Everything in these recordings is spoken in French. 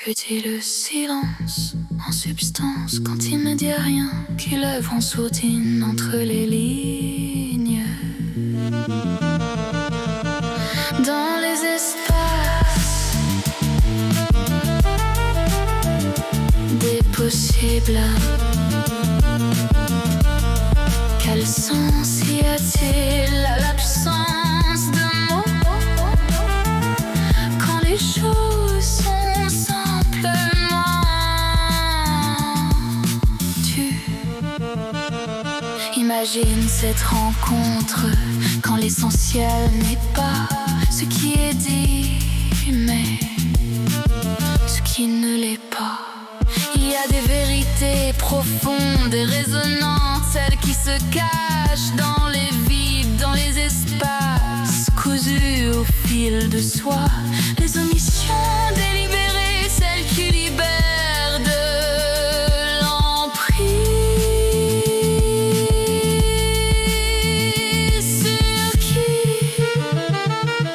Que dit le silence en substance quand il ne dit rien, qu'il œuvre en sourdine entre les lignes? Dans les espaces des possibles, quel sens y a-t-il à l'absence de mots quand les choses sont simplement tues? Imagine cette rencontre quand l'essentiel n'est pas ce qui est dit, mais ce qui ne l'est pas. Il y a des vérités profondes et résonnantes, celles qui se cachent dans les vides, dans les espaces cousus au fil de soie. Les omissions délibérées, celles qui libèrent de l'emprise. Sur qui?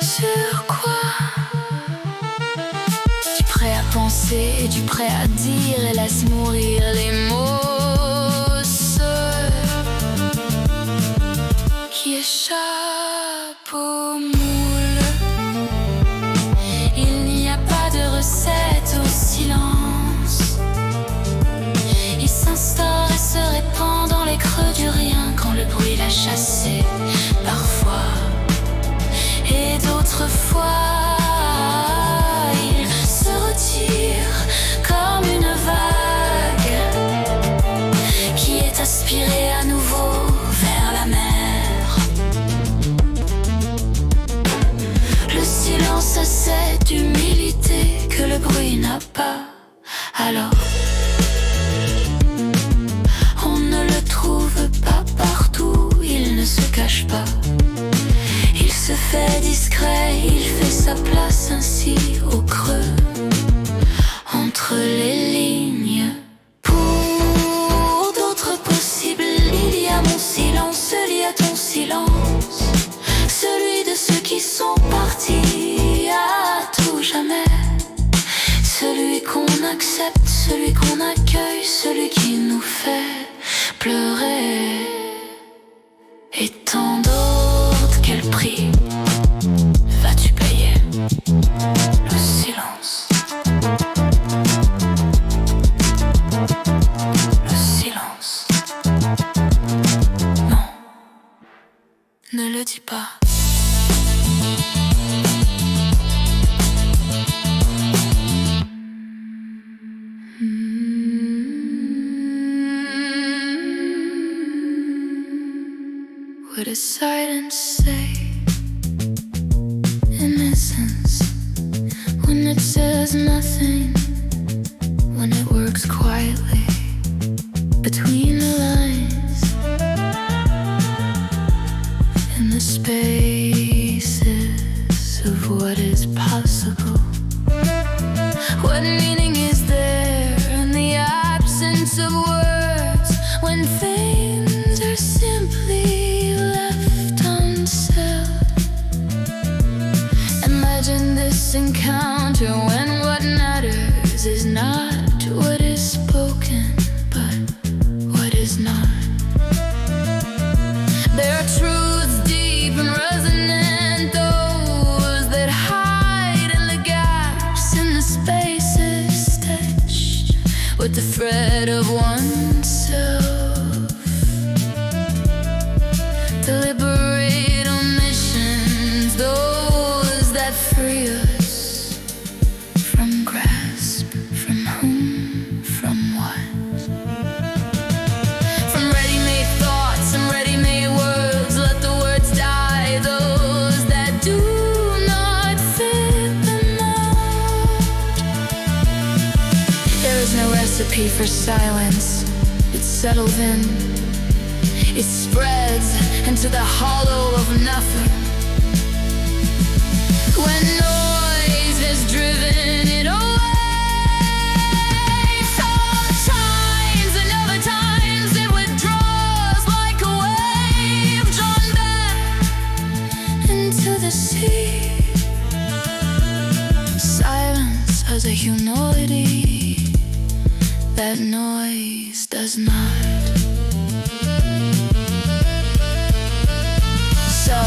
Sur quoi? Du prêt à penser et du prêt à dire, et laisse mourir les mots, ceux qui échappent au moule. Il n'y a pas de recette au silence. Il s'instaure et se répand dans les creux du rien quand le bruit l'a chassé, parfois. Et d'autres fois il se retire comme une vague qui est aspirée à nouveau vers la mer. Le silence a cette humilité que le bruit n'a pas. Alors on ne le trouve pas partout, il ne se cache pas. Il se fait discret, il fait sa place ainsi au creux entre les lignes. Pour d'autres possibles, il y a mon silence, il y a ton silence, celui de ceux qui sont partis à tout jamais, celui qu'on accepte, celui qu'on accueille, celui qui nous fait pleurer. Et tant d'autres, quel prix vas-tu payer? Le silence. Le silence. Non, ne le dis pas. What does silence say? Innocence. When it says nothing, when it works quietly between the lines, in the spaces of what is possible. What meaning is there in the absence of words when things are simply left unsaid? Imagine this encounter when what matters is not what is spoken, but what is not. There are truths deep and resonant, those that hide in the gaps, in the spaces stitched with the thread of oneself. Deliberate omissions, those that free us from grasp, from whom, from what. From ready-made thoughts and ready-made words, let the words die, those that do not fit the mold. There is no recipe for silence, it settles in, it spreads into the hollow of nothing. When noise has driven it away, sometimes and other times it withdraws like a wave drawn back into the sea. Silence as a human sonority that noise does not. So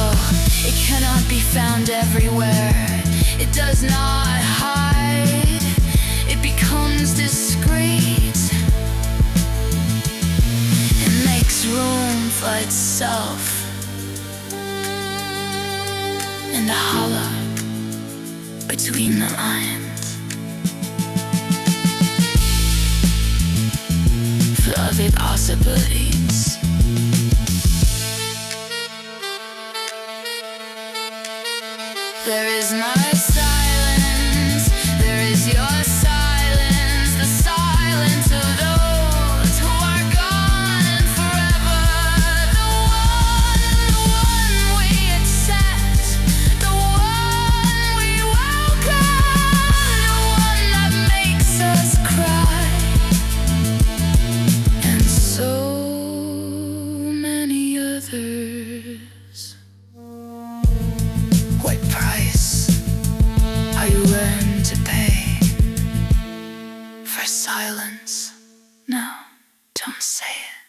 it cannot be found everywhere. It does not hide. It becomes discreet. It makes room for itself in the hollow between the lines. Fluffy possibilities. There is my silence, there is your silence, the silence of those who are gone and forever. The one we accept, the one we welcome, the one that makes us cry, and so many others. What price are you willing to pay for silence? No, don't say it.